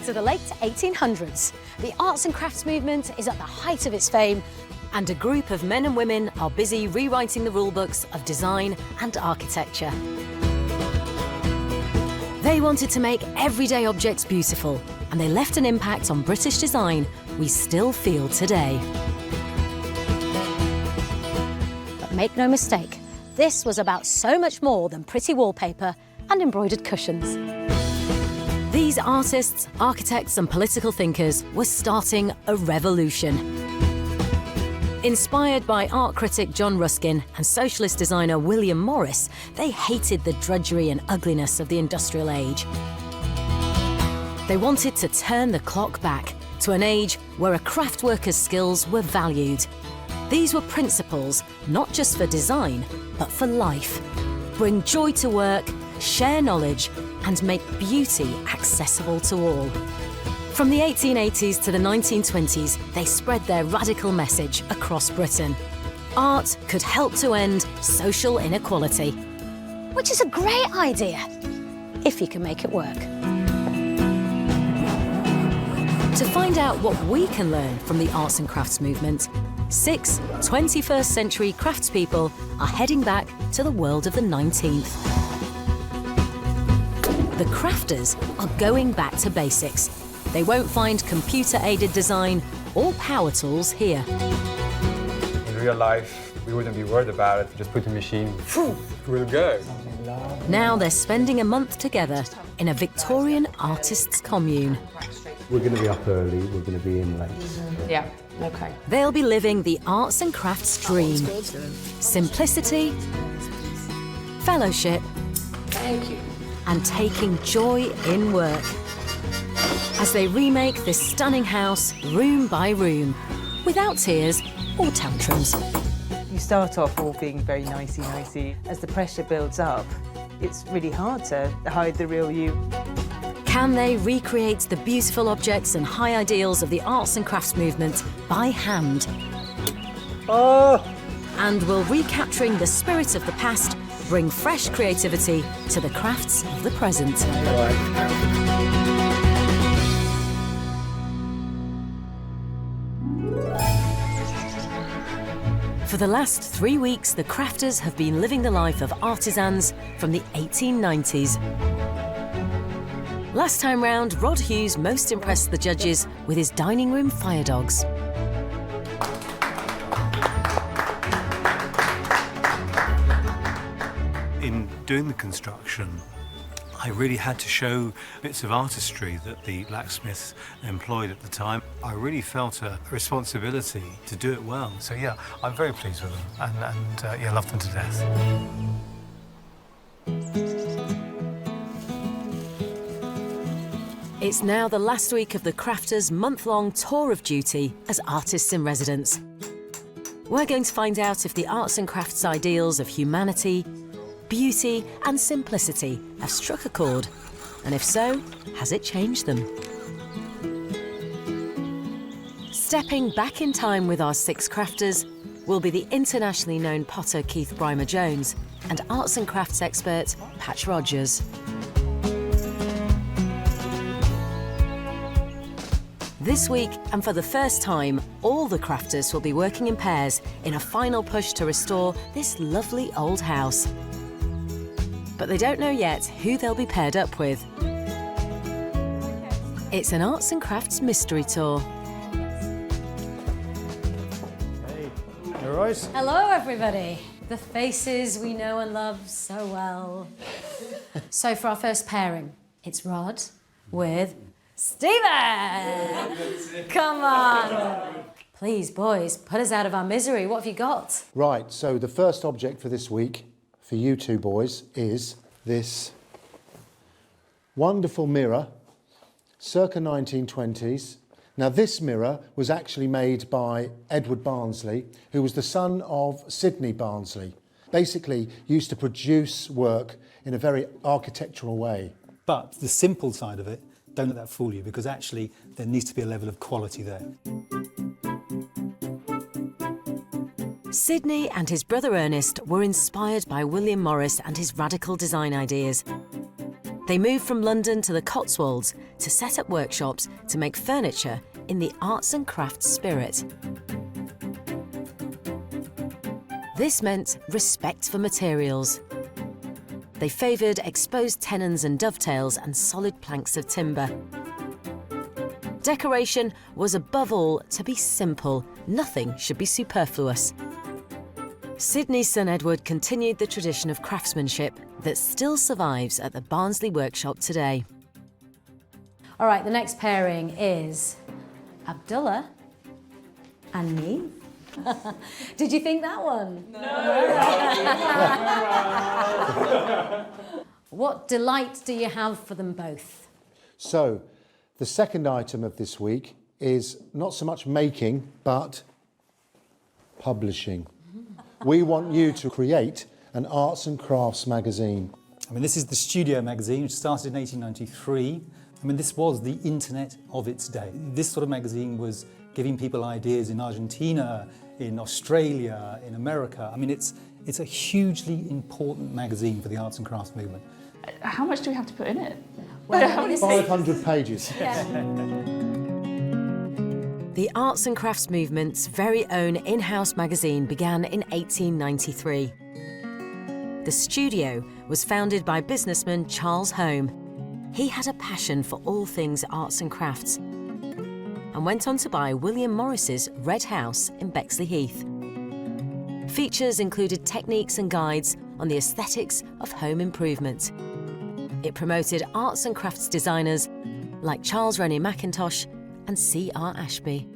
to the late 1800s. The arts and crafts movement is at the height of its fame, and a group of men and women are busy rewriting the rulebooks of design and architecture. They wanted to make everyday objects beautiful, and they left an impact on British design we still feel today. But make no mistake, this was about so much more than pretty wallpaper and embroidered cushions. These artists, architects and political thinkers were starting a revolution. Inspired by art critic John Ruskin and socialist designer William Morris, they hated the drudgery and ugliness of the industrial age. They wanted to turn the clock back to an age where a craft worker's skills were valued. These were principles not just for design, but for life. Bring joy to work, share knowledge, and make beauty accessible to all. From the 1880s to the 1920s, they spread their radical message across Britain. Art could help to end social inequality. Which is a great idea, if you can make it work. To find out what we can learn from the arts and crafts movement, 6 21st century craftspeople are heading back to the world of the 19th. The crafters are going back to basics. They won't find computer-aided design or power tools here. In real life, we wouldn't be worried about it. Just put a machine, we'll go. Now they're spending a month together in a Victorian artists' commune. We're going to be up early, we're going to be in late. Yeah, okay. They'll be living the arts and crafts dream. Simplicity, fellowship, Thank you. and taking joy in work. As they remake this stunning house room by room, without tears or tantrums. You start off all being very nicey-nicey. As the pressure builds up, it's really hard to hide the real you. Can they recreate the beautiful objects and high ideals of the arts and crafts movement by hand? And will recapturing the spirit of the past bring fresh creativity to the crafts of the present? For the last 3 weeks, the crafters have been living the life of artisans from the 1890s. Last time round, Rod Hughes most impressed the judges with his dining room fire dogs. In doing the construction, I really had to show bits of artistry that the blacksmiths employed at the time. I really felt a responsibility to do it well. So yeah, I'm very pleased with them and yeah, love them to death. It's now the last week of the crafters' month-long tour of duty as artists in residence. We're going to find out if the arts and crafts ideals of humanity, beauty and simplicity have struck a chord, and if so, has it changed them? Stepping back in time with our 6 crafters will be the internationally known potter Keith Brymer Jones and arts and crafts expert Patch Rogers. This week, and for the first time, all the crafters will be working in pairs in a final push to restore this lovely old house. But they don't know yet who they'll be paired up with. It's an arts and crafts mystery tour. Hey, you all right? Hello, everybody. The faces we know and love so well. So for our first pairing, it's Rod with Stephen! Come on! Please, boys, put us out of our misery. What have you got? Right, so the first object for this week, for you two boys, is this wonderful mirror, circa 1920s. Now, this mirror was actually made by Edward Barnsley, who was the son of Sidney Barnsley. Basically, used to produce work in a very architectural way. But the simple side of it, don't let that fool you, because actually there needs to be a level of quality there. Sidney and his brother Ernest were inspired by William Morris and his radical design ideas. They moved from London to the Cotswolds to set up workshops to make furniture in the arts and crafts spirit. This meant respect for materials. They favoured exposed tenons and dovetails and solid planks of timber. Decoration was above all to be simple. Nothing should be superfluous. Sidney's son Edward continued the tradition of craftsmanship that still survives at the Barnsley workshop today. All right, the next pairing is Abdullah and me. Did you think that one? No! What delight do you have for them both? So, the second item of this week is not so much making, but publishing. We want you to create an arts and crafts magazine. I mean, this is the Studio magazine, which started in 1893. I mean, this was the internet of its day. This sort of magazine was giving people ideas in Argentina, in Australia, in America. I mean, it's a hugely important magazine for the arts and crafts movement. How much do we have to put in it? Well, 500 pages. The arts and crafts movement's very own in-house magazine began in 1893. The Studio was founded by businessman Charles Home. He had a passion for all things arts and crafts and went on to buy William Morris's Red House in Bexley Heath. Features included techniques and guides on the aesthetics of home improvement. It promoted arts and crafts designers like Charles Rennie Mackintosh and C.R. Ashby.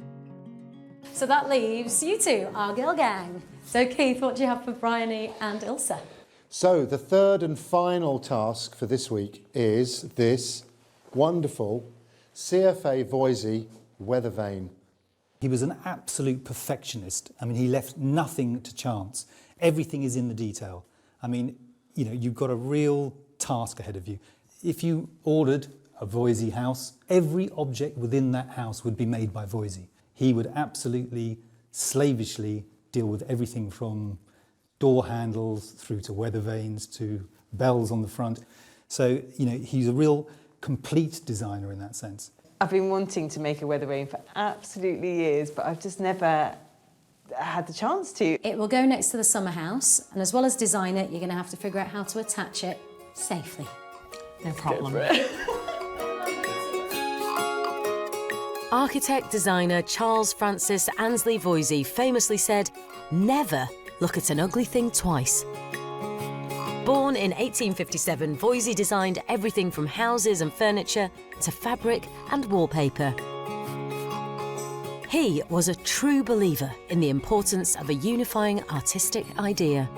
so that leaves you two, our girl gang. So Keith, what do you have for Bryony and Ilse? So, the third and final task for this week is this wonderful CFA Voisey weather vane. He was an absolute perfectionist. I mean, he left nothing to chance. Everything is in the detail. I mean, you know, you've got a real task ahead of you. If you ordered a Voisey house, every object within that house would be made by Voisey. He would absolutely, slavishly deal with everything from door handles through to weather vanes to bells on the front. So, you know, he's a real complete designer in that sense. I've been wanting to make a weather vane for absolutely years, but I've just never had the chance to. It will go next to the summer house, and as well as design it, you're going to have to figure out how to attach it safely. No problem. Architect designer Charles Francis Ansley Voisey famously said, "Never look at an ugly thing twice." Born in 1857, Voisey designed everything from houses and furniture to fabric and wallpaper. He was a true believer in the importance of a unifying artistic idea.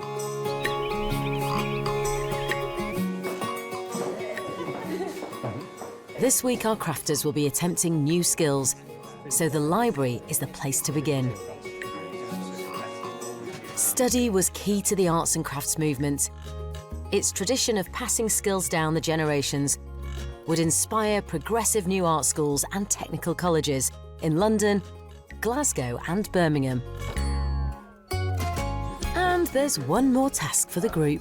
This week our crafters will be attempting new skills, so the library is the place to begin. Study was key to the arts and crafts movement. Its tradition of passing skills down the generations would inspire progressive new art schools and technical colleges in London, Glasgow and Birmingham. And there's one more task for the group.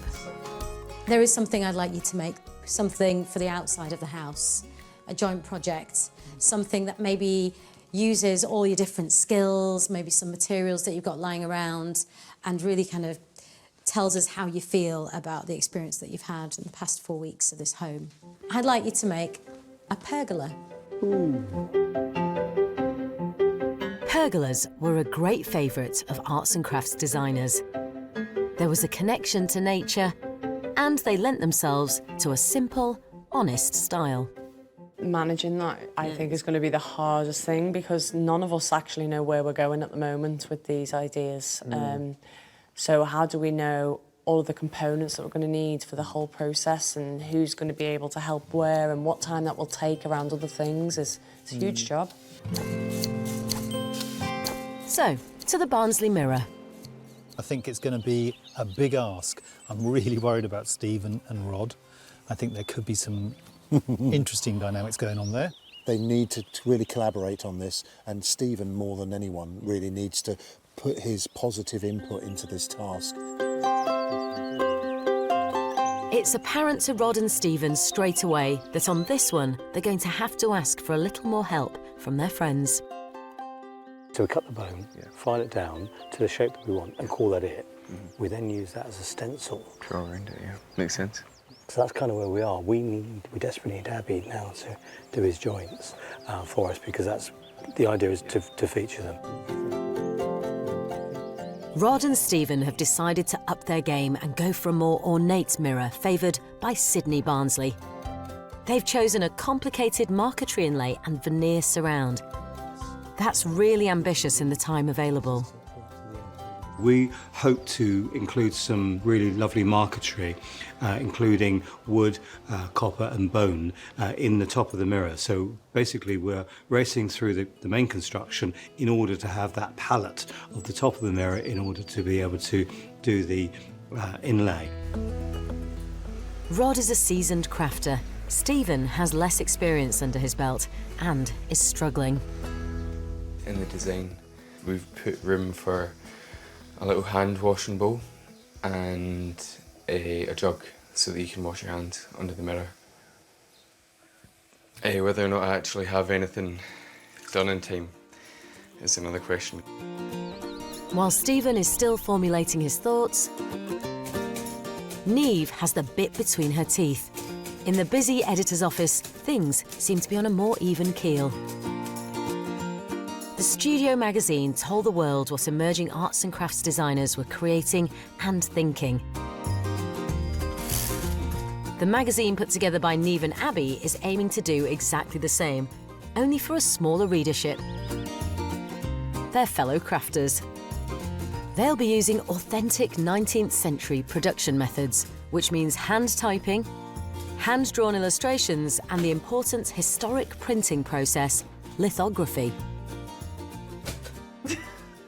There is something I'd like you to make, something for the outside of the house, a joint project, something that maybe uses all your different skills, maybe some materials that you've got lying around, and really kind of tells us how you feel about the experience that you've had in the past 4 weeks of this home. I'd like you to make a pergola. Pergolas were a great favourite of arts and crafts designers. There was a connection to nature, and they lent themselves to a simple, honest style. Managing that, I think, is going to be the hardest thing because none of us actually know where we're going at the moment with these ideas. So how do we know all of the components that we're going to need for the whole process and who's going to be able to help where and what time that will take around other things it's a huge job. So, to the Barnsley Mirror. I think it's going to be a big ask. I'm really worried about Steve and Rod. I think there could be some interesting dynamics going on there. They need to really collaborate on this, and Stephen, more than anyone, really needs to put his positive input into this task. It's apparent to Rod and Stephen straight away that on this one, they're going to have to ask for a little more help from their friends. So we cut the bone, file it down to the shape that we want and call that it. We then use that as a stencil. Draw around it, yeah. Makes sense. So that's kind of where we are. We desperately need Abby now to do his joints for us, because that's the idea, is to feature them. Rod and Stephen have decided to up their game and go for a more ornate mirror favoured by Sydney Barnsley. They've chosen a complicated marquetry inlay and veneer surround. That's really ambitious in the time available. We hope to include some really lovely marquetry, including wood, copper and bone in the top of the mirror. So basically we're racing through the main construction in order to have that palette of the top of the mirror in order to be able to do the inlay. Rod is a seasoned crafter. Stephen has less experience under his belt and is struggling. In the design, we've put room for a little hand washing bowl and a jug so that you can wash your hands under the mirror. Whether or not I actually have anything done in time is another question. While Stephen is still formulating his thoughts, Niamh has the bit between her teeth. In the busy editor's office, things seem to be on a more even keel. The Studio magazine told the world what emerging arts and crafts designers were creating and thinking. The magazine put together by Niamh and Abby is aiming to do exactly the same, only for a smaller readership. They're fellow crafters. They'll be using authentic 19th century production methods, which means hand typing, hand-drawn illustrations and the important historic printing process, lithography.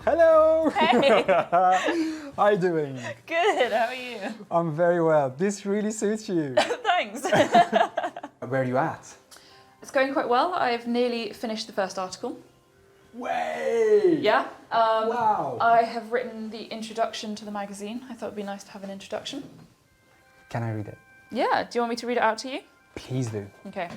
Hello! Hey! How are you doing? Good, how are you? I'm very well. This really suits you. Thanks. Where are you at? It's going quite well. I've nearly finished the first article. Way! Yeah. Wow! I have written the introduction to the magazine. I thought it'd be nice to have an introduction. Can I read it? Yeah, do you want me to read it out to you? Please do. Okay.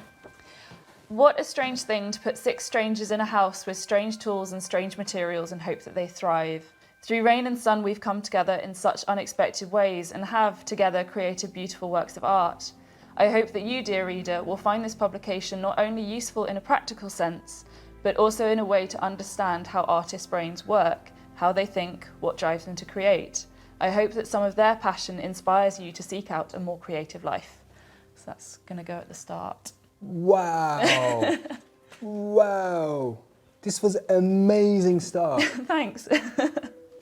What a strange thing to put 6 strangers in a house with strange tools and strange materials and hope that they thrive. Through rain and sun we've come together in such unexpected ways and have together created beautiful works of art. I hope that you, dear reader, will find this publication not only useful in a practical sense, but also in a way to understand how artists' brains work, how they think, what drives them to create. I hope that some of their passion inspires you to seek out a more creative life. So that's going to go at the start. Wow! Wow! This was an amazing start. Thanks.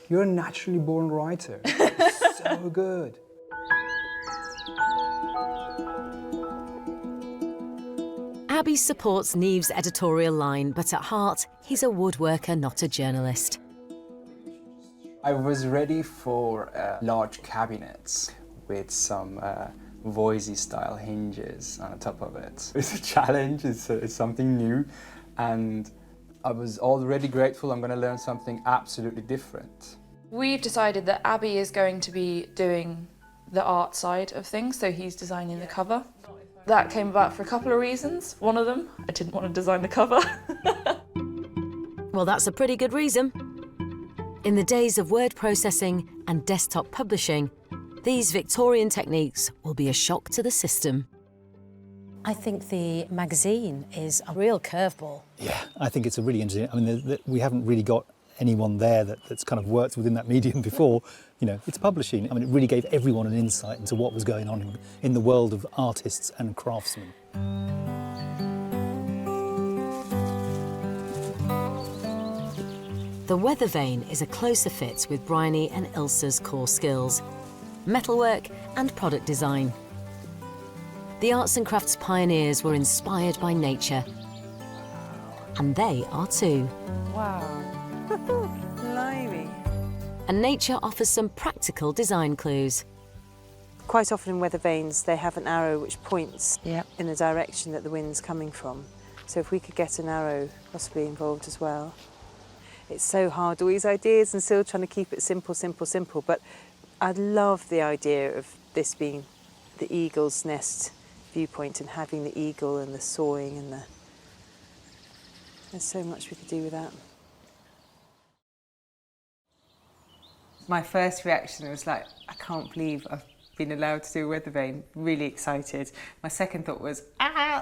You're a naturally born writer. So good. Abby supports Niamh's editorial line, but at heart, he's a woodworker, not a journalist. I was ready for large cabinets with some Voisey style hinges on the top of it. It's a challenge, it's something new, and I was already grateful I'm going to learn something absolutely different. We've decided that Abby is going to be doing the art side of things, so he's designing the cover. That came about for a couple of reasons. One of them, I didn't want to design the cover. Well, that's a pretty good reason. In the days of word processing and desktop publishing, these Victorian techniques will be a shock to the system. I think the magazine is a real curveball. Yeah, I think it's a really interesting. I mean, we haven't really got anyone there that's kind of worked within that medium before. You know, it's publishing. I mean, it really gave everyone an insight into what was going on in the world of artists and craftsmen. The weather vane is a closer fit with Brymer and Ilsa's core skills, metalwork and product design. The arts and crafts pioneers were inspired by nature, and they are too. Wow. Blimey. And nature offers some practical design clues. Quite often in weather vanes, they have an arrow which points in the direction that the wind's coming from. So if we could get an arrow possibly involved as well. It's so hard, all these ideas, and still trying to keep it simple, simple, simple. But I love the idea of this being the eagle's nest viewpoint and having the eagle and the sawing and there's so much we could do with that. My first reaction was like, I can't believe I've been allowed to do a weather vane, really excited. My second thought was,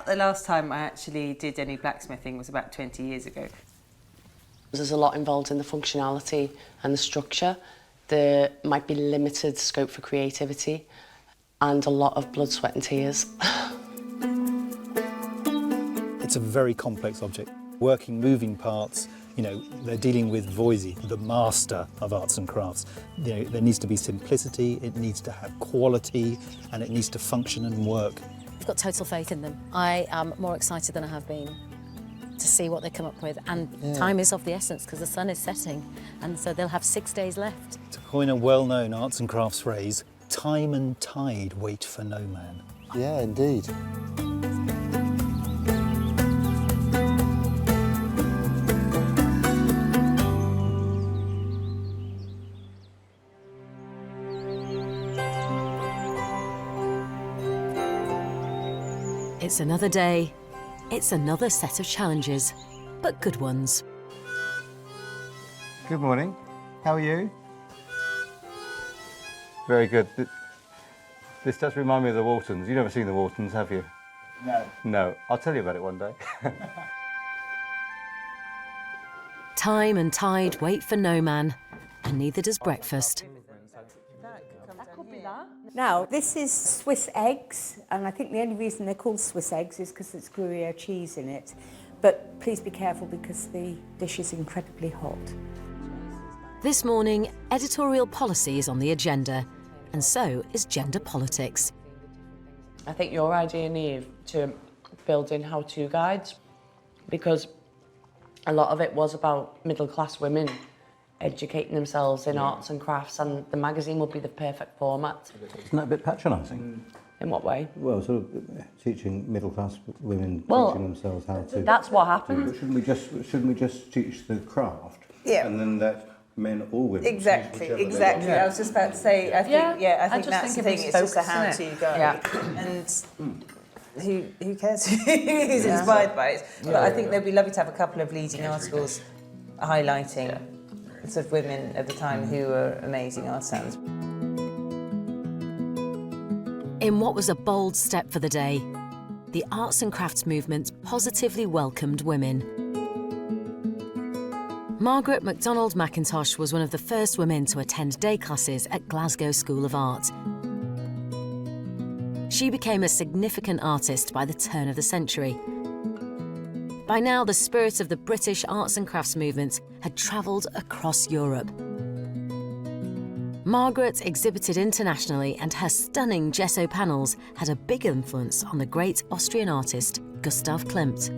the last time I actually did any blacksmithing was about 20 years ago. There's a lot involved in the functionality and the structure. There might be limited scope for creativity and a lot of blood, sweat and tears. It's a very complex object. Working moving parts, you know, they're dealing with Voisey, the master of arts and crafts. You know, there needs to be simplicity, it needs to have quality, and it needs to function and work. I've got total faith in them. I am more excited than I have been to see what they come up with. And time is of the essence because the sun is setting, and so they'll have 6 days left. To coin a well-known arts and crafts phrase, time and tide wait for no man. Yeah, indeed. It's another day, it's another set of challenges, but good ones. Good morning. How are you? Very good. This does remind me of the Waltons. You've never seen the Waltons, have you? No. No. I'll tell you about it one day. Time and tide wait for no man, and neither does breakfast. Now, this is Swiss eggs, and I think the only reason they're called Swiss eggs is because it's Gruyere cheese in it. But please be careful because the dish is incredibly hot. This morning, editorial policy is on the agenda, and so is gender politics. I think your idea, Niamh, to build in how-to guides, because a lot of it was about middle-class women educating themselves in arts and crafts, and the magazine would be the perfect format. Isn't that a bit patronising? In what way? Well, sort of teaching middle-class women, Well, teaching themselves how to... that's what happened. But shouldn't we just teach the craft? Yeah. And then let men or women teach Exactly. whichever they want? I was just about to say, I think that's the thing, it's just a how-to guide. Yeah. And who cares who's inspired by it? But I think they'd be lovely to have a couple of leading articles highlighting sort of women at the time who were amazing artisans. In what was a bold step for the day, the arts and crafts movement positively welcomed women. Margaret MacDonald Mackintosh was one of the first women to attend day classes at Glasgow School of Art. She became a significant artist by the turn of the century. By now, the spirit of the British arts and crafts movement had travelled across Europe. Margaret exhibited internationally, and her stunning gesso panels had a big influence on the great Austrian artist Gustav Klimt.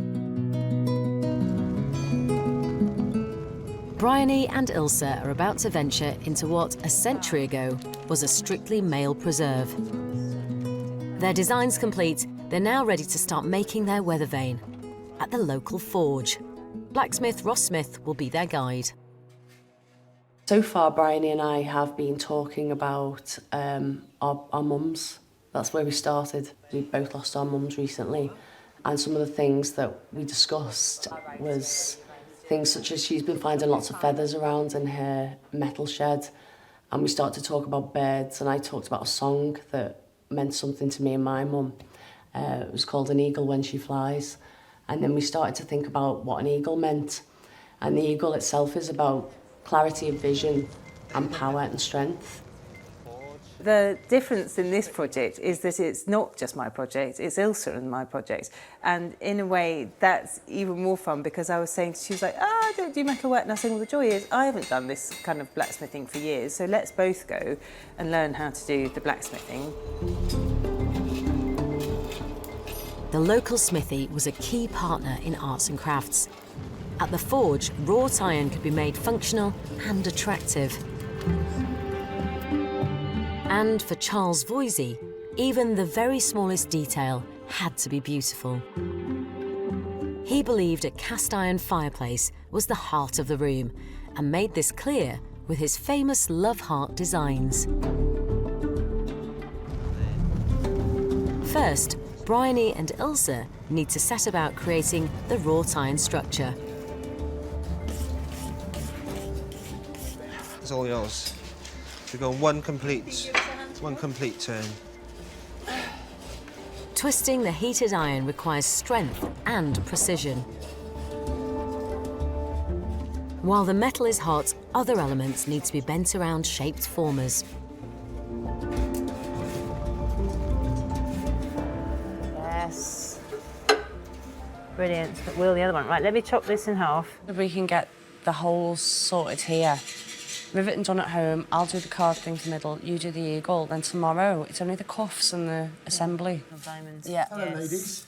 Bryony and Ilse are about to venture into what, a century ago, was a strictly male preserve. Their designs complete, they're now ready to start making their weather vane at the local forge. Blacksmith Ross Smith will be their guide. So far, Bryony and I have been talking about our mums. That's where we started. We both lost our mums recently. And some of the things that we discussed was things such as she's been finding lots of feathers around in her metal shed. And we started to talk about birds, and I talked about a song that meant something to me and my mum. It was called An Eagle When She Flies. And then we started to think about what an eagle meant. And the eagle itself is about clarity of vision and power and strength. The difference in this project is that it's not just my project, it's Ilse and my project. And in a way, that's even more fun because I was saying, she was like, I don't do metalwork. And I was saying, well, the joy is I haven't done this kind of blacksmithing for years, so let's both go and learn how to do the blacksmithing. The local smithy was a key partner in arts and crafts. At the forge, wrought iron could be made functional and attractive. And for Charles Voisey, even the very smallest detail had to be beautiful. He believed a cast iron fireplace was the heart of the room and made this clear with his famous love heart designs. First, Bryony and Ilse need to set about creating the wrought iron structure. It's all yours. We go one complete turn. Twisting the heated iron requires strength and precision. While the metal is hot, other elements need to be bent around shaped formers. Yes. Brilliant. Wheel the other one. Right, let me chop this in half. If we can get the holes sorted here. Riveting done at home, I'll do the card thing for the middle, you do the eagle, then tomorrow it's only the cuffs and the assembly. Diamonds. Yeah. Hello, ladies.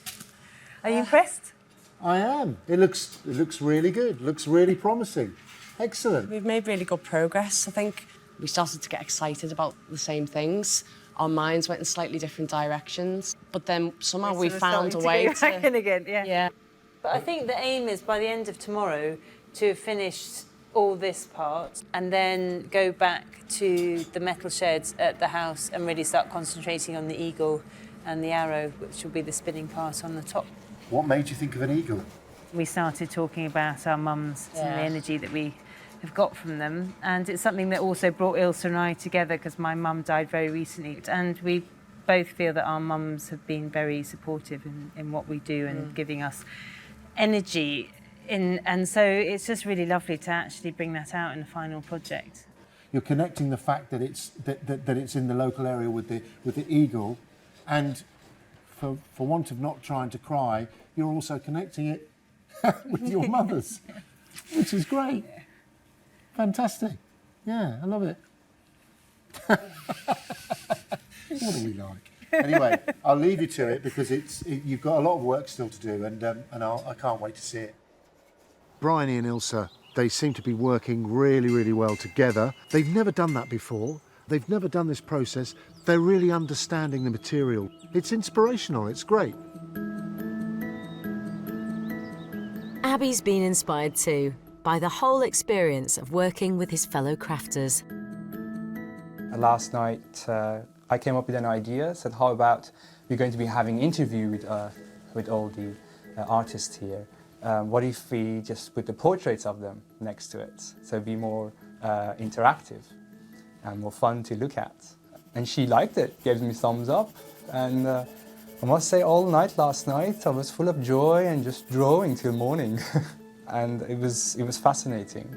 Are you impressed? I am. It looks really good. Looks really promising. Excellent. We've made really good progress. I think we started to get excited about the same things. Our minds went in slightly different directions, but then somehow we found a way to back in again. Yeah. Yeah. But I think the aim is by the end of tomorrow to have finished all this part and then go back to the metal sheds at the house and really start concentrating on the eagle and the arrow, which will be the spinning part on the top. What made you think of an eagle? We started talking about our mums and the energy that we have got from them, and it's something that also brought Ilse and I together because my mum died very recently, and we both feel that our mums have been very supportive in what we do and giving us energy. And so it's just really lovely to actually bring that out in the final project. You're connecting the fact that it's in the local area with the eagle, and for want of not trying to cry, you're also connecting it with your mothers, which is great. Fantastic. Yeah, I love it. What are we like? Anyway, I'll leave you to it because you've got a lot of work still to do, and I can't wait to see it. Bryony and Ilse, they seem to be working really, really well together. They've never done that before. They've never done this process. They're really understanding the material. It's inspirational. It's great. Abby's been inspired too by the whole experience of working with his fellow crafters. Last night, I came up with an idea, said how about we're going to be having an interview with all the artists here. What if we just put the portraits of them next to it? So it'd be more interactive and more fun to look at. And she liked it, gave me thumbs up. And I must say all night last night I was full of joy and just drawing till morning. And it was fascinating.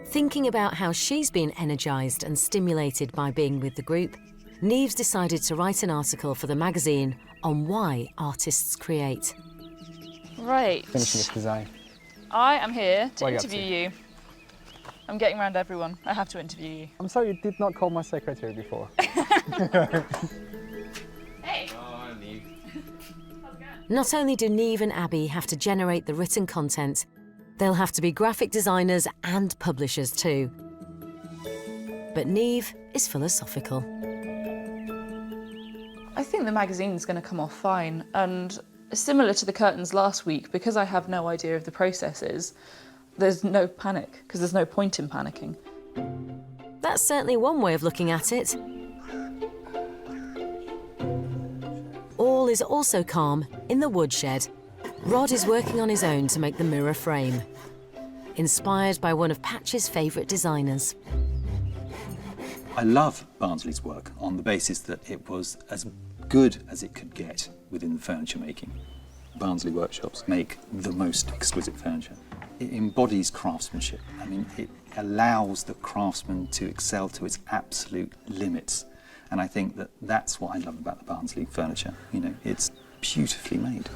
Thinking about how she's been energised and stimulated by being with the group, Neve's decided to write an article for the magazine on why artists create. Right. Finishing this design. I am here to What are you up interview to? you. I'm getting around everyone. I have to interview you. I'm sorry you did not call my secretary before. Hey! Oh, Neve. Not only do Neve and Abby have to generate the written content, they'll have to be graphic designers and publishers too. But Neve is philosophical. I think the magazine's going to come off fine, and similar to the curtains last week, because I have no idea of the processes, there's no panic, because there's no point in panicking. That's certainly one way of looking at it. All is also calm in the woodshed. Rod is working on his own to make the mirror frame, inspired by one of Patch's favourite designers. I love Barnsley's work on the basis that it was as good as it could get within furniture making. Barnsley workshops make the most exquisite furniture. It embodies craftsmanship. I mean, it allows the craftsman to excel to its absolute limits. And I think that that's what I love about the Barnsley furniture. You know, it's beautifully made.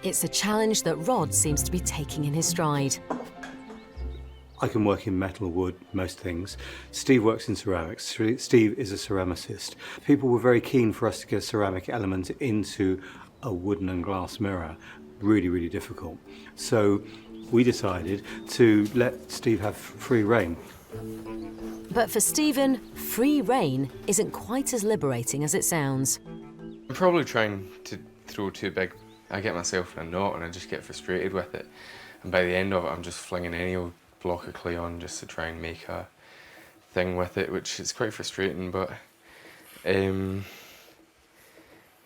It's a challenge that Rod seems to be taking in his stride. I can work in metal, wood, most things. Steve works in ceramics. Steve is a ceramicist. People were very keen for us to get a ceramic element into a wooden and glass mirror. Really, really difficult. So we decided to let Steve have free rein. But for Stephen, free rein isn't quite as liberating as it sounds. I'm probably trying to throw too big. I get myself in a knot and I just get frustrated with it. And by the end of it, I'm just flinging any old block of clay on just to try and make a thing with it, which is quite frustrating, but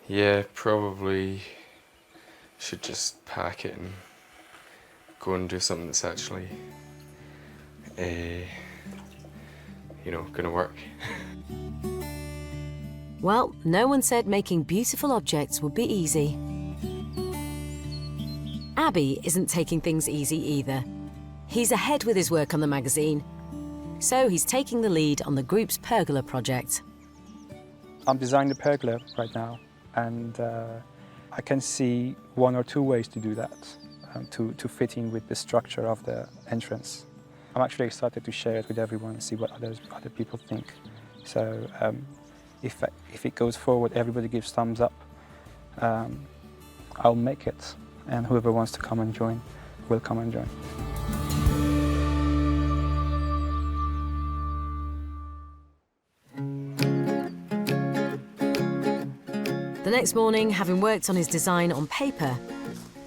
Yeah, probably should just pack it and go and do something that's actually, you know, gonna work. Well, no one said making beautiful objects would be easy. Abby isn't taking things easy either. He's ahead with his work on the magazine, so he's taking the lead on the group's pergola project. I'm designing the pergola right now, and I can see one or two ways to do that, to fit in with the structure of the entrance. I'm actually excited to share it with everyone and see what other people think. So if it goes forward, everybody gives thumbs up, I'll make it, and whoever wants to come and join will come and join. The next morning, having worked on his design on paper,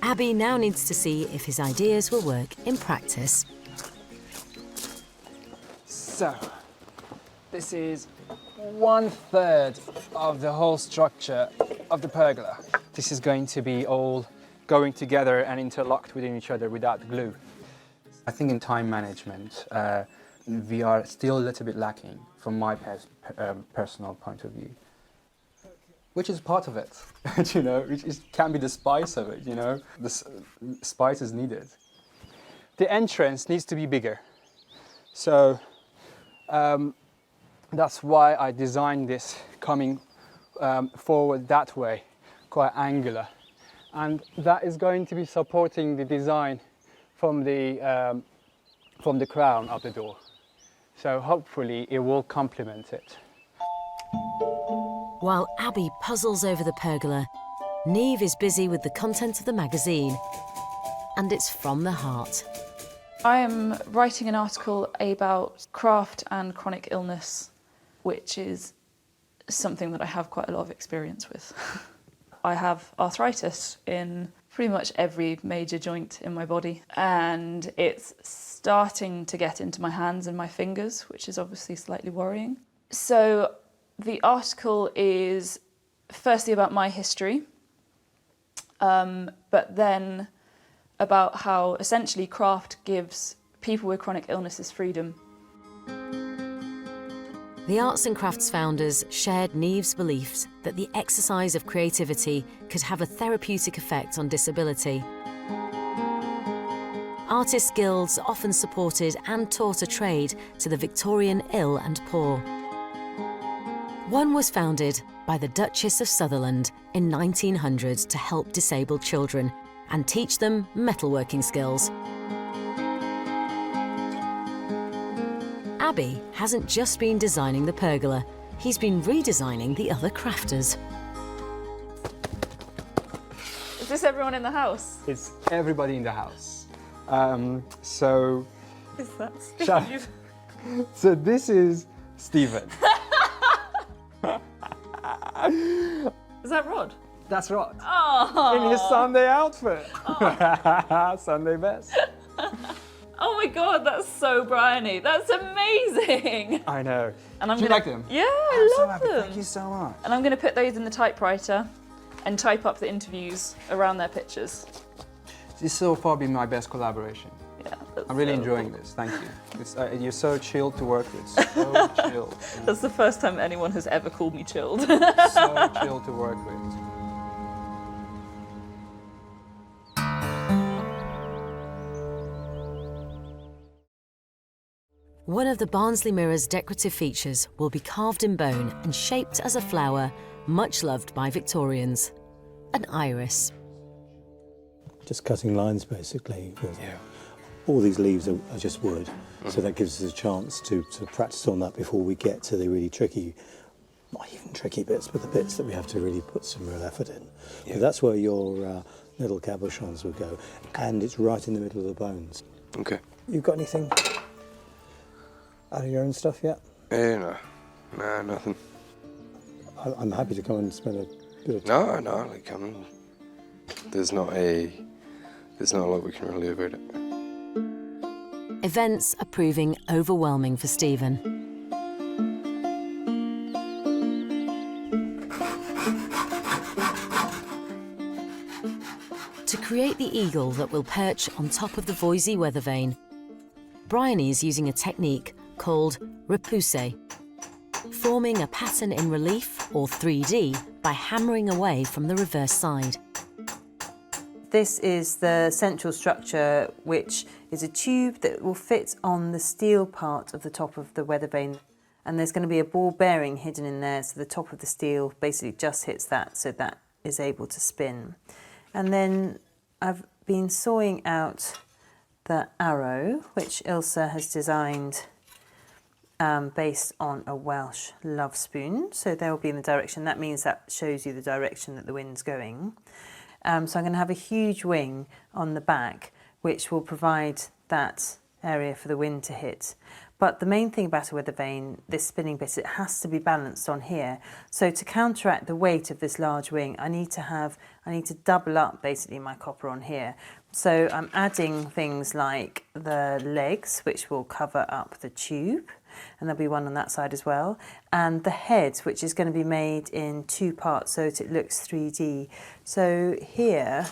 Abby now needs to see if his ideas will work in practice. So, this is 1/3 of the whole structure of the pergola. This is going to be all going together and interlocked within each other without glue. I think in time management, we are still a little bit lacking from my personal point of view. Which is part of it, you know, which can be the spice of it, you know. The spice is needed. The entrance needs to be bigger. So that's why I designed this coming forward that way, quite angular. And that is going to be supporting the design from the crown of the door. So hopefully it will complement it. While Abby puzzles over the pergola, Niamh is busy with the content of the magazine. And it's from the heart. I am writing an article about craft and chronic illness, which is something that I have quite a lot of experience with. I have arthritis in pretty much every major joint in my body, and it's starting to get into my hands and my fingers, which is obviously slightly worrying. So the article is firstly about my history, but then about how essentially craft gives people with chronic illnesses freedom. The arts and crafts founders shared Niamh's beliefs that the exercise of creativity could have a therapeutic effect on disability. Artists' guilds often supported and taught a trade to the Victorian ill and poor. One was founded by the Duchess of Sutherland in 1900 to help disabled children and teach them metalworking skills. Abby hasn't just been designing the pergola, he's been redesigning the other crafters. Is this everyone in the house? It's everybody in the house. So Is that Steve? So this is Stephen. Is that Rod? That's Rod. Oh. In his Sunday outfit. Oh. Sunday best. Oh my God, that's so Bryony. That's amazing. I know. And I'm Do you gonna, like them? Yeah, I so love happy. them. Thank you so much. And I'm going to put those in the typewriter and type up the interviews around their pictures. This has so far been my best collaboration. Yeah, I'm really so enjoying this. Thank you. It's, you're so chilled to work with. So chilled. That's the first time anyone has ever called me chilled. So chilled to work with. One of the Barnsley Mirror's decorative features will be carved in bone and shaped as a flower much loved by Victorians, an iris. Just cutting lines, basically. All these leaves are just wood, so that gives us a chance to sort of practice on that before we get to the really tricky, not even tricky bits, but the bits that we have to really put some real effort in. But that's where your little cabochons will go, and it's right in the middle of the bones. Okay. You've got anything out of your own stuff yet? No, nothing. I'm happy to come and spend a bit of time. No, like there's not a lot we can really do about it. Events are proving overwhelming for Stephen. create the eagle that will perch on top of the Voisey weather vane, Bryony is using a technique called repousse, forming a pattern in relief or 3D by hammering away from the reverse side. This is the central structure, which is a tube that will fit on the steel part of the top of the weather vane. And there's going to be a ball bearing hidden in there, so the top of the steel basically just hits that, so that is able to spin. And then I've been sawing out the arrow, which Ilse has designed based on a Welsh love spoon. So they'll be in the direction, that means that shows you the direction that the wind's going. So I'm going to have a huge wing on the back, which will provide that area for the wind to hit. But the main thing about a weather vane, this spinning bit, it has to be balanced on here. So to counteract the weight of this large wing, I need to double up basically my copper on here. So I'm adding things like the legs, which will cover up the tube, and there'll be one on that side as well, and the head, which is going to be made in 2 parts so that it looks 3D. So here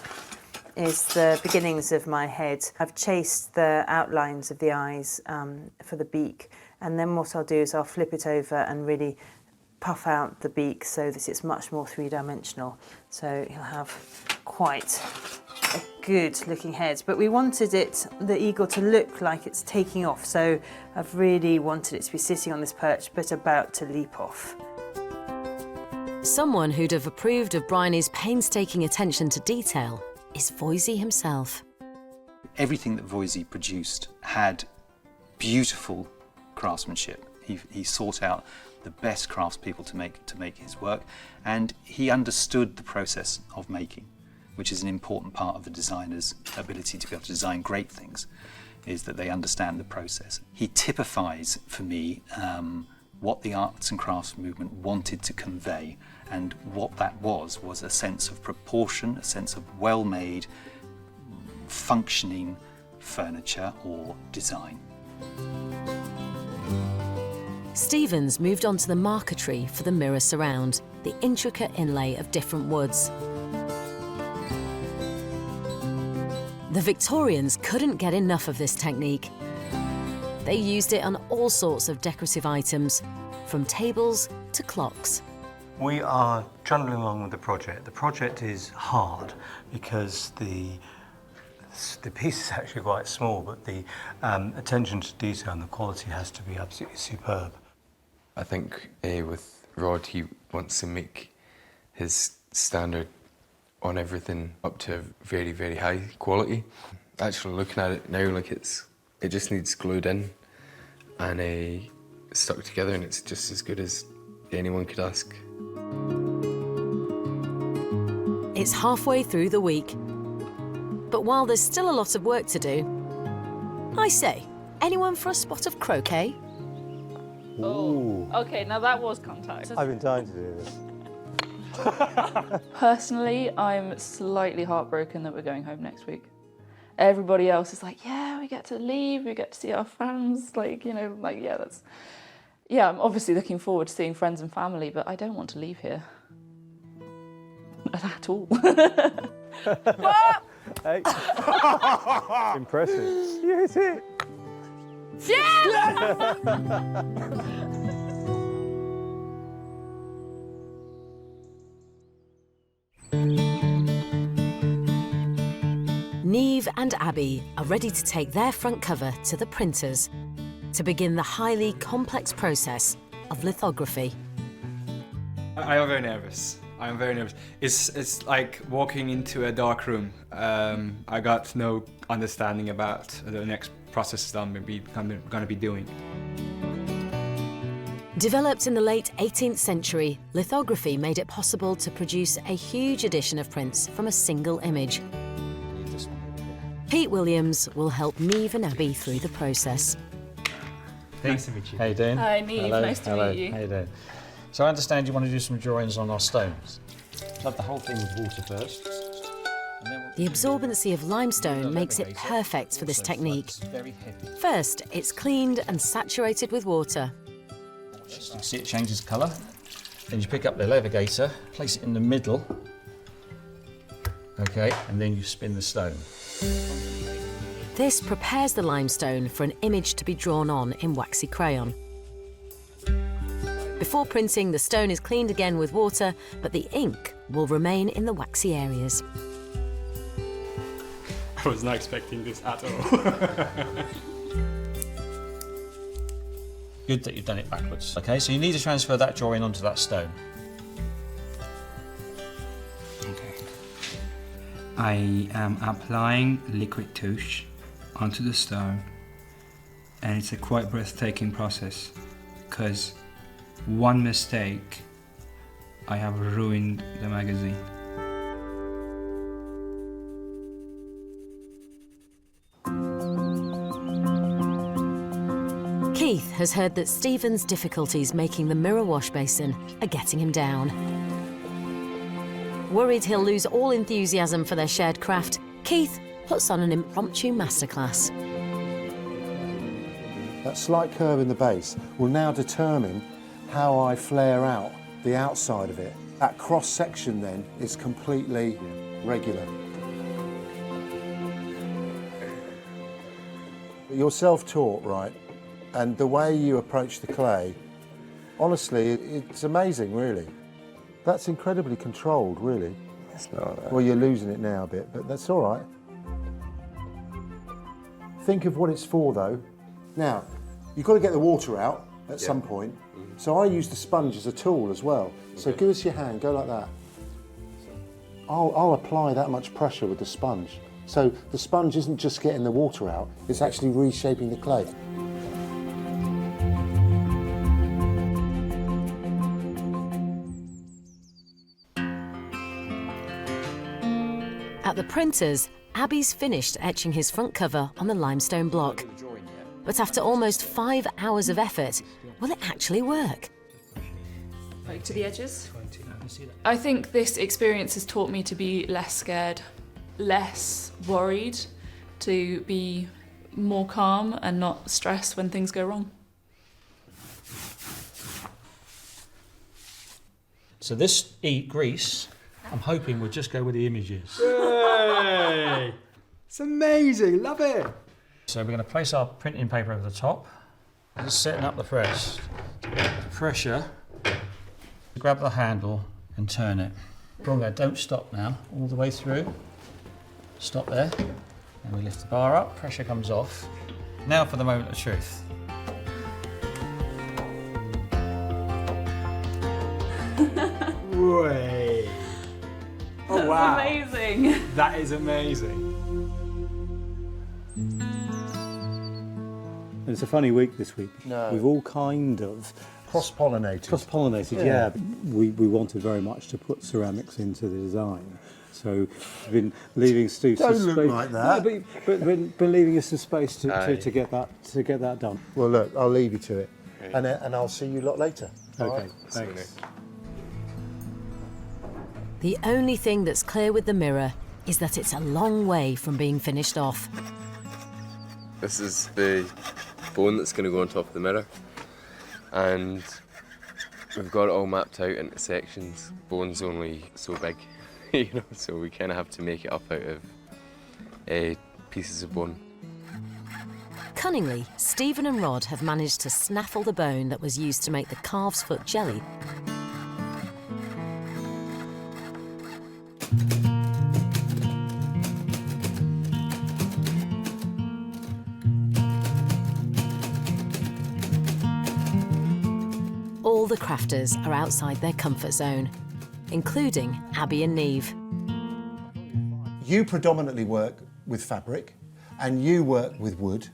is the beginnings of my head. I've chased the outlines of the eyes for the beak, and then what I'll do is I'll flip it over and really puff out the beak so that it's much more 3-dimensional. So you'll have quite a good looking head. But we wanted the eagle to look like it's taking off, so I've really wanted it to be sitting on this perch but about to leap off. Someone who'd have approved of Bryony's painstaking attention to detail is Voisey himself. Everything that Voisey produced had beautiful craftsmanship. He sought out the best craftspeople to make his work, and he understood the process of making, which is an important part of the designer's ability to be able to design great things, is that they understand the process. He typifies for me what the arts and crafts movement wanted to convey, and what that was a sense of proportion, a sense of well-made, functioning furniture or design. Stevens moved on to the marquetry for the mirror surround, the intricate inlay of different woods. The Victorians couldn't get enough of this technique. They used it on all sorts of decorative items, from tables to clocks. We are trundling along with the project. The project is hard because the piece is actually quite small, but the attention to detail and the quality has to be absolutely superb. I think with Rod, he wants to make his standard on everything up to a very, very high quality. Actually looking at it now, like it just needs glued in and stuck together, and it's just as good as anyone could ask. It's halfway through the week. But while there's still a lot of work to do, I say, anyone for a spot of croquet? Oh, okay, now that was contact. I've been dying to do this. Personally, I'm slightly heartbroken that we're going home next week. Everybody else is like, yeah, we get to leave, we get to see our friends, like, you know, like, yeah, that's... Yeah, I'm obviously looking forward to seeing friends and family, but I don't want to leave here. At all. Hey. Impressive. You hit it. Yeah! Niamh and Abby are ready to take their front cover to the printers to begin the highly complex process of lithography. I am very nervous. I'm very nervous. It's like walking into a dark room. I got no understanding about the next process that I'm going to be doing. Developed in the late 18th century, lithography made it possible to produce a huge edition of prints from a single image. Pete Williams will help Niamh and Abby through the process. Nice to meet you. How you doing? Hi, Niamh. Hello. Nice to meet you. How you doing? So I understand you want to do some drawings on our stones. Flood the whole thing with water first. The absorbency of limestone makes it perfect for this technique. First, it's cleaned and saturated with water. You can see it changes colour. Then you pick up the levigator, place it in the middle Okay, and then you spin the stone. This prepares the limestone for an image to be drawn on in waxy crayon. Before printing, the stone is cleaned again with water, but the ink will remain in the waxy areas. I was not expecting this at all. Good that you've done it backwards. Okay, so you need to transfer that drawing onto that stone. Okay. I am applying liquid touche onto the stone, and it's a quite breathtaking process because one mistake, I have ruined the magazine. Keith has heard that Stephen's difficulties making the mirror wash basin are getting him down. Worried he'll lose all enthusiasm for their shared craft, Keith puts on an impromptu masterclass. That slight curve in the base will now determine how I flare out the outside of it. That cross section then is completely regular. You're self-taught, right? And the way you approach the clay, honestly, it's amazing, really. That's incredibly controlled, really. It's not. Well, you're losing it now a bit, but that's all right. Think of what it's for, though. Now, you've got to get the water out at some point. So I use the sponge as a tool as well. So give us your hand, go like that. I'll apply that much pressure with the sponge. So the sponge isn't just getting the water out, it's actually reshaping the clay. At the printers, Abby's finished etching his front cover on the limestone block. But after almost 5 hours of effort, will it actually work? Like to the edges? I think this experience has taught me to be less scared, less worried, to be more calm and not stressed when things go wrong. So this grease, I'm hoping will just go with the images. Yay! It's amazing, love it! So we're going to place our printing paper over the top. Just setting up the press. Pressure. Grab the handle and turn it. From there, don't stop now, all the way through. Stop there. And we lift the bar up, pressure comes off. Now for the moment of truth. Way. Oh, That's wow. amazing. That is amazing. And it's a funny week this week. No. We've all kind of cross-pollinated. Cross-pollinated, yeah. We wanted very much to put ceramics into the design. So we've been leaving Steve Don't some look space. like that. No, but been leaving us some space to get that done. Well, look, I'll leave you to it, and I'll see you a lot later. Okay, All right? thanks. The only thing that's clear with the mirror is that it's a long way from being finished off. This is the bone that's going to go on top of the mirror, and we've got it all mapped out into sections. Bone's only so big, you know, so we kind of have to make it up out of pieces of bone. Cunningly, Stephen and Rod have managed to snaffle the bone that was used to make the calf's foot jelly. All the crafters are outside their comfort zone, including Abby and Neve. You predominantly work with fabric, and you work with wood.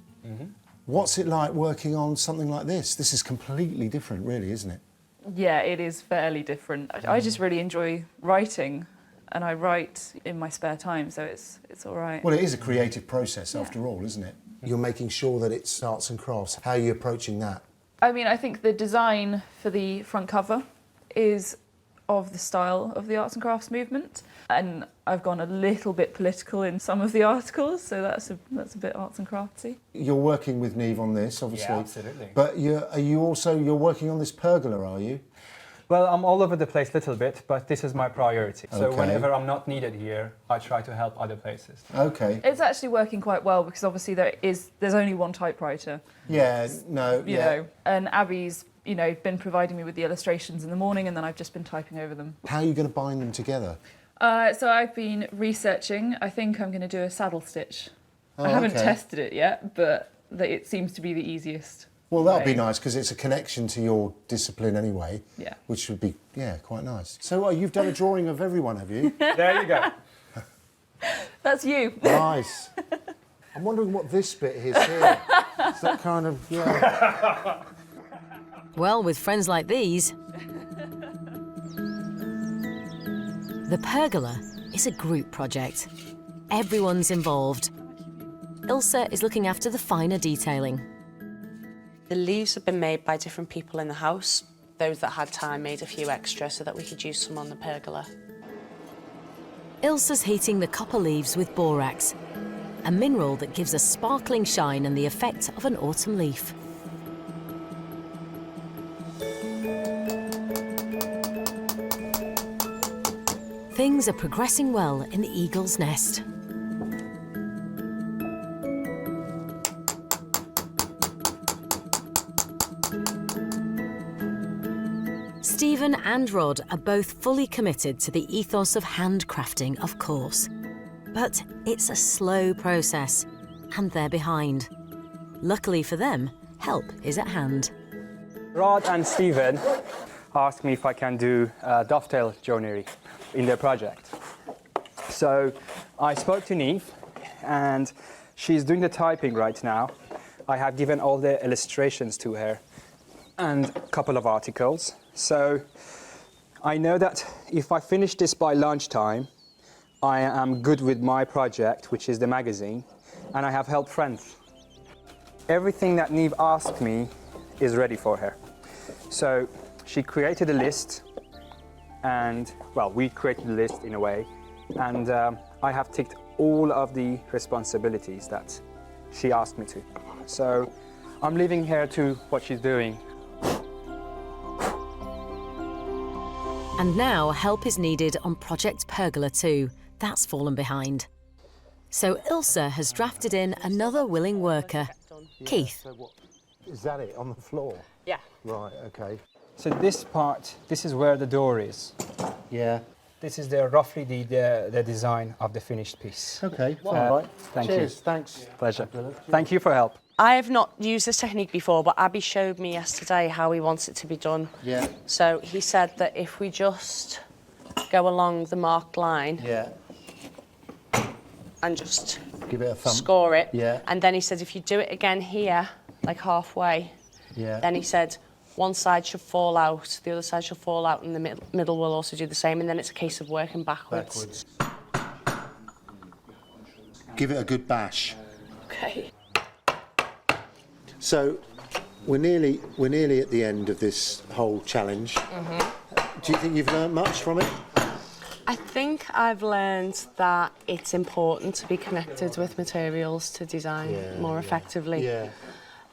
What's it like working on something like this? This is completely different, really, isn't it? Yeah, it is fairly different. I just really enjoy writing, and I write in my spare time, so it's all right. Well, it is a creative process after all, isn't it? You're making sure that it's arts and crafts. How are you approaching that? I mean, I think the design for the front cover is of the style of the arts and crafts movement, and I've gone a little bit political in some of the articles, so that's a bit arts and craftsy. You're working with Neve on this, obviously. Yeah, absolutely. But you're working on this pergola, are you? Well, I'm all over the place a little bit, but this is my priority. So Okay. whenever I'm not needed here, I try to help other places. Okay. It's actually working quite well because obviously there's only one typewriter. Yeah, no, You know, and Abby's, you know, been providing me with the illustrations in the morning, and then I've just been typing over them. How are you going to bind them together? So I've been researching. I think I'm going to do a saddle stitch. Oh, I haven't okay. tested it yet, but it seems to be the easiest. Well, that'll be way. nice because it's a connection to your discipline anyway. Yeah. Which would be, yeah, quite nice. So you've done a drawing of everyone, have you? There you go. That's you. Nice. I'm wondering what this bit is here. Is that kind of, yeah. Well, with friends like these, the pergola is a group project. Everyone's involved. Ilse is looking after the finer detailing. The leaves have been made by different people in the house. Those that had time made a few extra so that we could use some on the pergola. Ilse's heating the copper leaves with borax, a mineral that gives a sparkling shine and the effect of an autumn leaf. Things are progressing well in the eagle's nest. Stephen and Rod are both fully committed to the ethos of handcrafting, of course. But it's a slow process, and they're behind. Luckily for them, help is at hand. Rod and Stephen asked me if I can do dovetail joinery in their project. So I spoke to Neve, and she's doing the typing right now. I have given all the illustrations to her and a couple of articles. So I know that if I finish this by lunchtime, I am good with my project, which is the magazine, and I have helped friends. Everything that Neve asked me is ready for her. So she created a list, and, well, we created a list in a way, and I have ticked all of the responsibilities that she asked me to. So I'm leaving her to what she's doing. And now help is needed on Project Pergola too. That's fallen behind. So Ilse has drafted in another willing worker, Keith. So what, is that it, on the floor? Yeah. Right, okay. So this part, this is where the door is. Yeah. This is roughly the design of the finished piece. Okay, all right. Thank Cheers, you. thanks. Pleasure. Thank you for help. I have not used this technique before, but Abby showed me yesterday how he wants it to be done. Yeah. So he said that if we just go along the marked line Yeah. and just Give it a thumb. score it, Yeah. and then he said if you do it again here, like halfway, Yeah. then he said one side should fall out, the other side should fall out, and the middle will also do the same, and then it's a case of working backwards. Give it a good bash. Okay. So we're nearly at the end of this whole challenge. Do you think you've learned much from it? I think I've learned that it's important to be connected with materials to design more effectively. Yeah.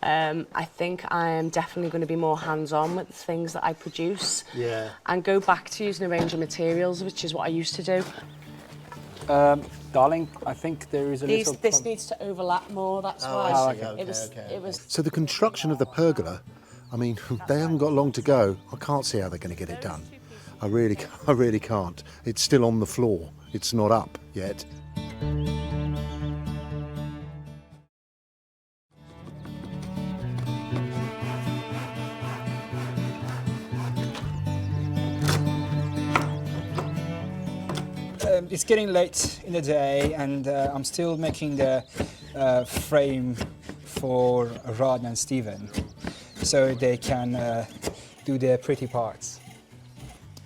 I think I am definitely going to be more hands-on with the things that I produce. Yeah. And go back to using a range of materials, which is what I used to do. Darling, I think there is a little... This needs to overlap more, that's why. I see. It was. So the construction of the pergola, I mean, they haven't got long to go. I can't see how they're going to get it done. I really can't. It's still on the floor. It's not up yet. It's getting late in the day, and I'm still making the frame for Rod and Stephen, so they can do their pretty parts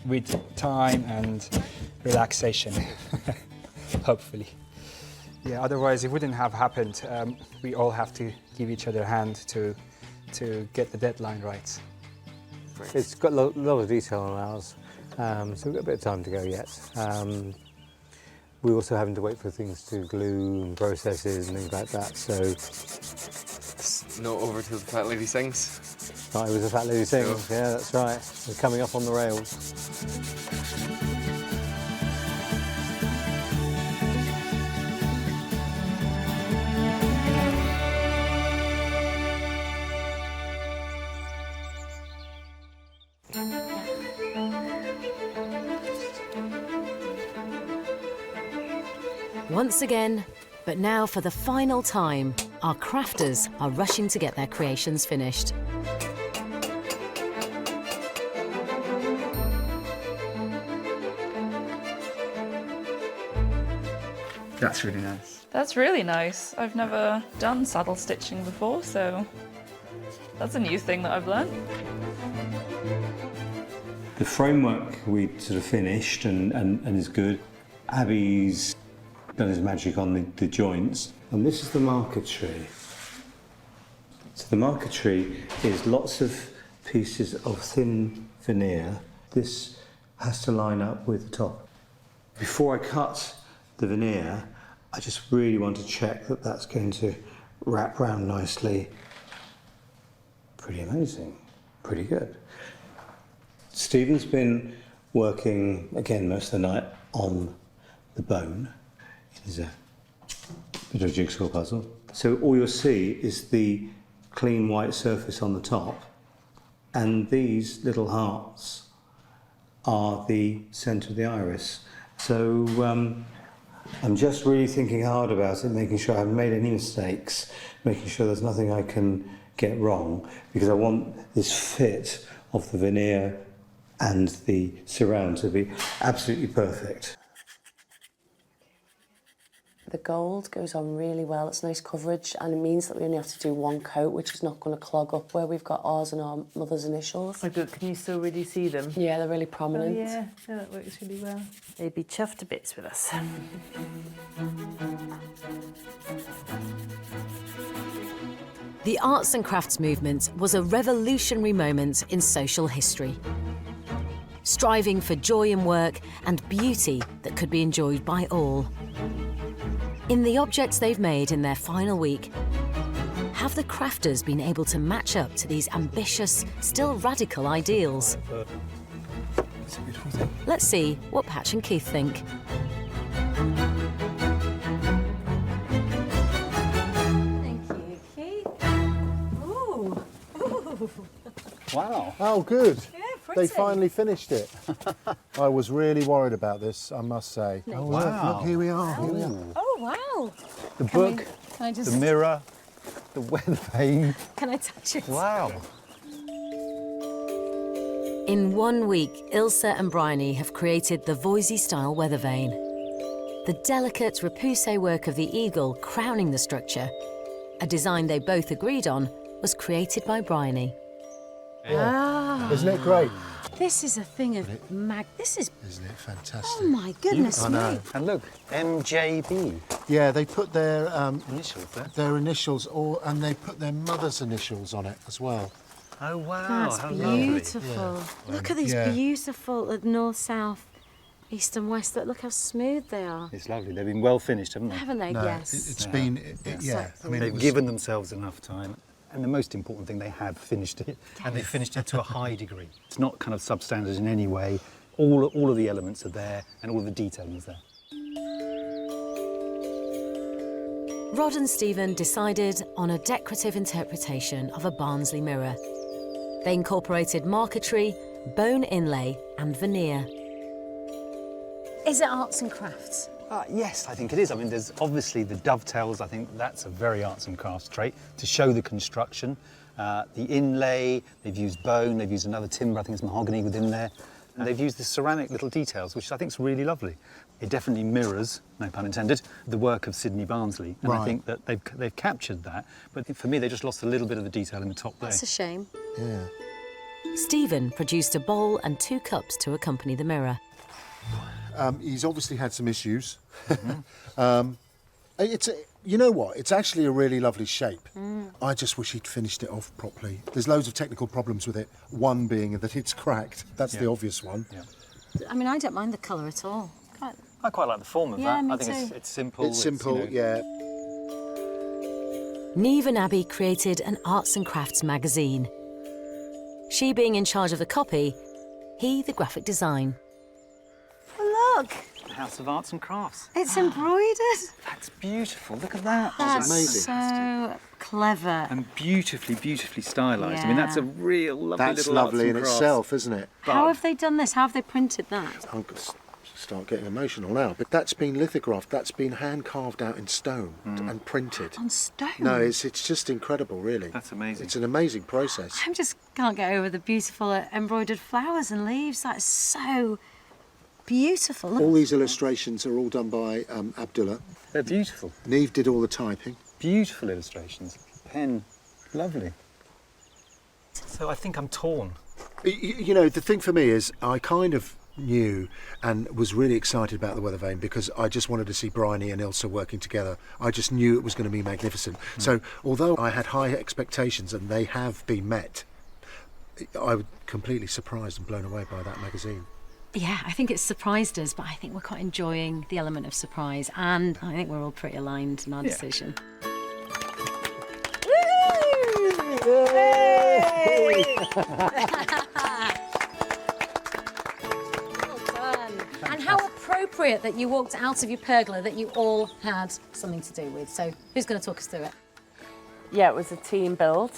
with time and relaxation, hopefully. Yeah, otherwise it wouldn't have happened. We all have to give each other a hand to get the deadline right. It's got a lot of detail on ours, so we've got a bit of time to go yet. We're also having to wait for things to glue and processes and things like that, so not over till the fat lady sings. Right, it was a fat lady sings. Yeah, that's right. We're coming up on the rails. Once again, but now for the final time, our crafters are rushing to get their creations finished. That's really nice. That's really nice. I've never done saddle stitching before, so that's a new thing that I've learned. The framework we sort of finished and is good. Abby's done his magic on the joints. And this is the marquetry. So the marquetry is lots of pieces of thin veneer. This has to line up with the top. Before I cut the veneer, I just really want to check that that's going to wrap round nicely. Pretty amazing, pretty good. Stephen's been working, again, most of the night on the bone. It is a bit of a jigsaw puzzle. So all you'll see is the clean white surface on the top, and these little hearts are the centre of the iris. So I'm just really thinking hard about it, making sure I haven't made any mistakes, making sure there's nothing I can get wrong, because I want this fit of the veneer and the surround to be absolutely perfect. The gold goes on really well. It's nice coverage, and it means that we only have to do one coat, which is not going to clog up where we've got ours and our mother's initials. Oh, good. Can you still really see them? Yeah, they're really prominent. Oh, yeah, that works really well. They'd be chuffed to bits with us. The arts and crafts movement was a revolutionary moment in social history, striving for joy in work and beauty that could be enjoyed by all. In the objects they've made in their final week, have the crafters been able to match up to these ambitious, still radical ideals? It's a beautiful thing. Let's see what Patch and Keith think. Thank you, Keith. Ooh. Ooh. Wow. Oh, good. Yeah, pretty. They finally finished it. I was really worried about this, I must say. No. Oh, Wow. look, here we are. Here we are. Oh, wow. The Can book, can I just, the mirror, the weather vane. Can I touch it? Wow. In 1 week, Ilse and Bryony have created the Voisey-style weather vane. The delicate repoussé work of the eagle crowning the structure, a design they both agreed on, was created by Bryony. Ah. Isn't it great? This is a thing of This is. Isn't it fantastic? Oh my goodness I me! know. And look, MJB. Yeah, they put their initials there. Their initials, and they put their mother's initials on it as well. Oh wow! That's how beautiful. lovely. Yeah. Look at these Yeah. beautiful north, south, east, and west. Look how smooth they are. It's lovely. They've been well finished, haven't they? Haven't they? No, Yes. it's been, yeah. I mean, they've given themselves enough time. And the most important thing, they have finished it, and they finished it to a high degree. It's not kind of substandard in any way. All of the elements are there, and all of the detailing is there. Rod and Stephen decided on a decorative interpretation of a Barnsley mirror. They incorporated marquetry, bone inlay, and veneer. Is it arts and crafts? Yes, I think it is. I mean, there's obviously the dovetails. I think that's a very arts and crafts trait to show the construction. The inlay, they've used bone, they've used another timber, I think it's mahogany within there. And they've used the ceramic little details, which I think is really lovely. It definitely mirrors, no pun intended, the work of Sydney Barnsley. And I think that they've captured that. But for me, they just lost a little bit of the detail in the top there. That's a shame. Yeah. Stephen produced a bowl and 2 cups to accompany the mirror. He's obviously had some issues. You know what? It's actually a really lovely shape. I just wish he'd finished it off properly. There's loads of technical problems with it. One being that it's cracked. That's the obvious one. Yeah. I mean, I don't mind the colour at all. I quite like the form of Yeah, that. me I think too. it's simple. It's simple, you know, yeah. Niamh and Abby created an arts and crafts magazine. She being in charge of the copy, he the graphic design. Oh, look! The House of Arts and Crafts. It's embroidered. That's beautiful. Look at that. That's amazing. so clever. And beautifully, beautifully stylised. I mean, that's a real lovely That's little lovely arts in and crafts. itself, isn't it? How have they done this? How have they printed that? I'm going to start getting emotional now. But that's been lithographed. That's been hand carved out in stone and printed. On stone? No, it's just incredible, really. That's amazing. It's an amazing process. I just can't get over the beautiful embroidered flowers and leaves. That's so beautiful. All these illustrations are all done by Abdullah. They're beautiful. Niamh did all the typing. Beautiful illustrations. Pen, lovely. So I think I'm torn. You know, the thing for me is I kind of knew and was really excited about the weather vane because I just wanted to see Bryony and Ilse working together. I just knew it was going to be magnificent. So although I had high expectations and they have been met, I was completely surprised and blown away by that magazine. Yeah, I think it's surprised us, but I think we're quite enjoying the element of surprise, and I think we're all pretty aligned in our decision. Well done. And how appropriate that you walked out of your pergola that you all had something to do with. So who's going to talk us through it? Yeah, it was a team build.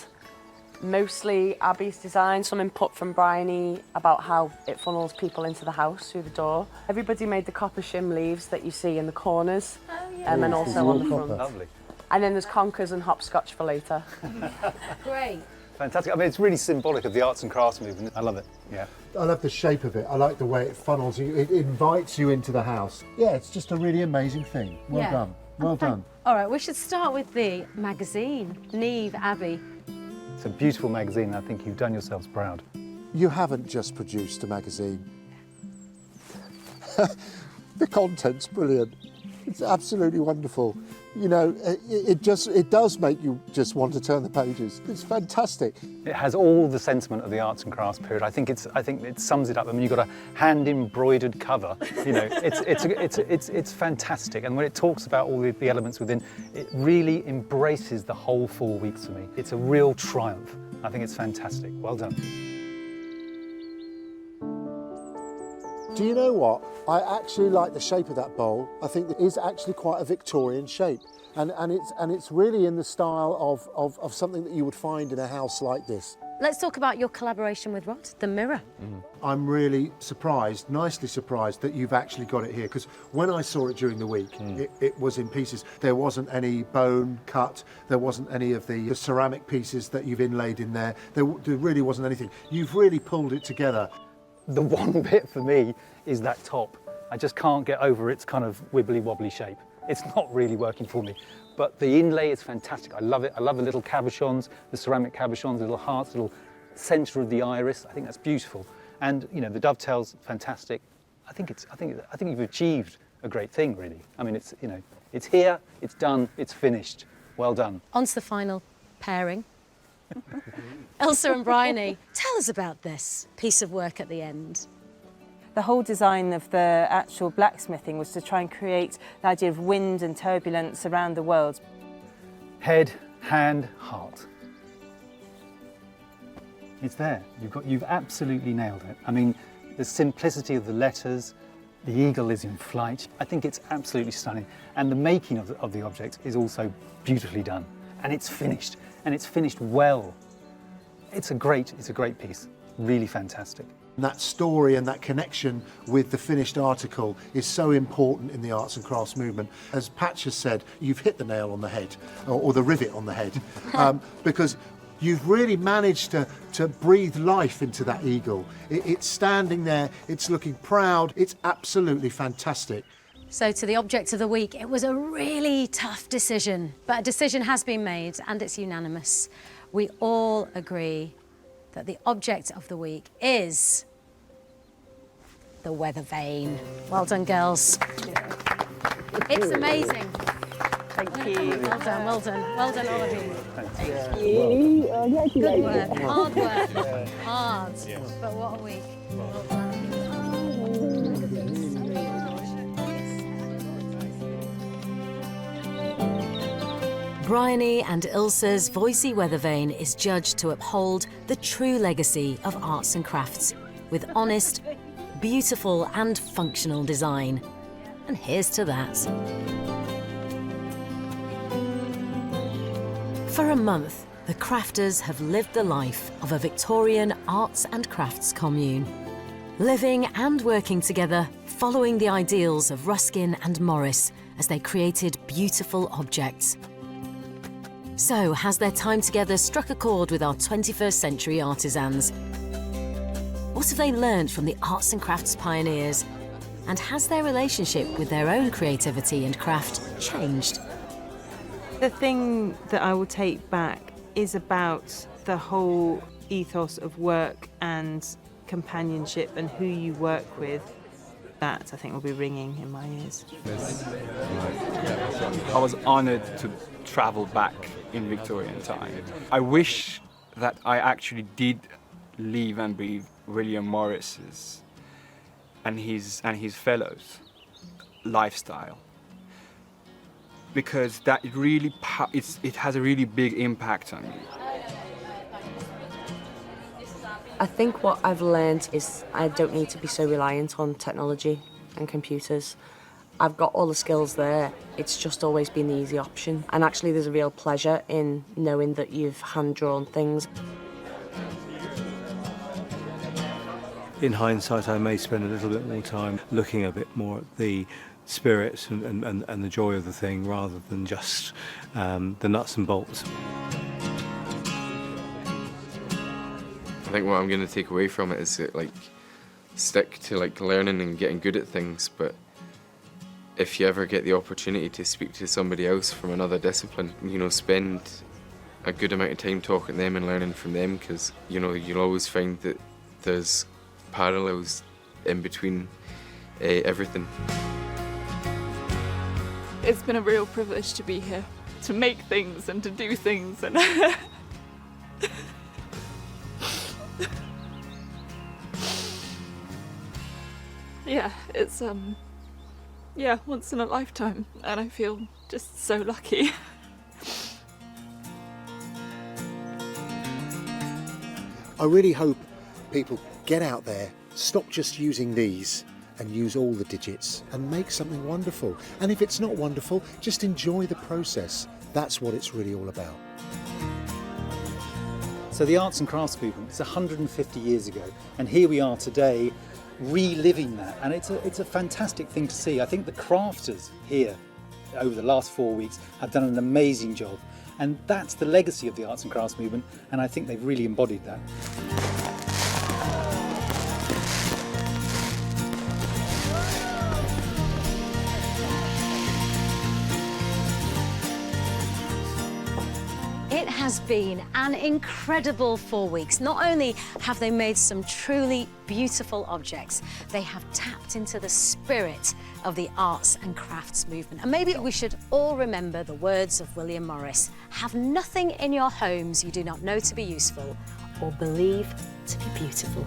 Mostly Abby's design, some input from Bryony about how it funnels people into the house through the door. Everybody made the copper shim leaves that you see in the corners, and then also on the front. Lovely. And then there's conkers and hopscotch for later. Great. Fantastic. I mean, it's really symbolic of the arts and crafts movement. I love it. Yeah. I love the shape of it. I like the way it funnels you. It invites you into the house. Yeah, it's just a really amazing thing. Well done. Well done. All right, we should start with the magazine. Niamh, Abby. It's a beautiful magazine. I think you've done yourselves proud. You haven't just produced a magazine. The content's brilliant. It's absolutely wonderful. You know, it does make you just want to turn the pages. It's fantastic. It has all the sentiment of the arts and crafts period. I think it sums it up. I mean, you've got a hand embroidered cover. You know, it's fantastic. And when it talks about all the elements within, it really embraces the whole 4 weeks for me. It's a real triumph. I think it's fantastic. Well done. Do you know what? I actually like the shape of that bowl. I think it is actually quite a Victorian shape. And it's really in the style of something that you would find in a house like this. Let's talk about your collaboration with Rod, the mirror. I'm really surprised, nicely surprised, that you've actually got it here, because when I saw it during the week, it was in pieces. There wasn't any bone cut, there wasn't any of the ceramic pieces that you've inlaid in there. There really wasn't anything. You've really pulled it together. The one bit for me is that top. I just can't get over its kind of wibbly-wobbly shape. It's not really working for me. But the inlay is fantastic. I love it. I love the little cabochons, the ceramic cabochons, the little hearts, little centre of the iris. I think that's beautiful. And you know, the dovetails, fantastic. I think you've achieved a great thing, really. I mean, it's here, it's done, it's finished. Well done. On to the final pairing. Ilse and Bryony, tell us about this piece of work at the end. The whole design of the actual blacksmithing was to try and create the idea of wind and turbulence around the world. Head, hand, heart. It's there. You've absolutely nailed it. I mean, the simplicity of the letters, the eagle is in flight. I think it's absolutely stunning. And the making of the object is also beautifully done. And it's finished. And it's finished well. It's a great piece. Really fantastic. And that story and that connection with the finished article is so important in the arts and crafts movement. As Patch has said, you've hit the nail on the head, or the rivet on the head, because you've really managed to breathe life into that eagle. It's standing there, it's looking proud, it's absolutely fantastic. So to the object of the week, it was a really tough decision, but a decision has been made and it's unanimous. We all agree that the object of the week is the weather vane. Well done, girls. It's amazing. Thank you. Well done, well done. Well done, all of you. Thank you. Good work, hard work, hard, but what a week. Well done. Bryony and Ilse's Voisey weather vane is judged to uphold the true legacy of arts and crafts with honest, beautiful and functional design. And here's to that. For a month, the crafters have lived the life of a Victorian arts and crafts commune, living and working together, following the ideals of Ruskin and Morris as they created beautiful objects. So, has their time together struck a chord with our 21st century artisans? What have they learned from the arts and crafts pioneers? And has their relationship with their own creativity and craft changed? The thing that I will take back is about the whole ethos of work and companionship and who you work with. That, I think, will be ringing in my ears. I was honoured to travel back in Victorian time. I wish that I actually did live and breathe William Morris's and his fellows' lifestyle, because that really it has a really big impact on me. I think what I've learned is I don't need to be so reliant on technology and computers. I've got all the skills there. It's just always been the easy option. And actually there's a real pleasure in knowing that you've hand-drawn things. In hindsight, I may spend a little bit more time looking a bit more at the spirit and the joy of the thing rather than just the nuts and bolts. I think what I'm going to take away from it is that, like, stick to learning and getting good at things, but if you ever get the opportunity to speak to somebody else from another discipline, spend a good amount of time talking to them and learning from them, because you'll always find that there's parallels in between everything. It's been a real privilege to be here, to make things and to do things, and yeah, it's once in a lifetime, and I feel just so lucky. I really hope people get out there, stop just using these and use all the digits and make something wonderful. And if it's not wonderful, just enjoy the process. That's what it's really all about. So the arts and crafts movement is 150 years ago, and here we are today reliving that, and it's a fantastic thing to see. I think the crafters here over the last 4 weeks have done an amazing job, and that's the legacy of the arts and crafts movement, and I think they've really embodied that. It has been an incredible 4 weeks. Not only have they made some truly beautiful objects, they have tapped into the spirit of the arts and crafts movement. And maybe we should all remember the words of William Morris: have nothing in your homes you do not know to be useful or believe to be beautiful.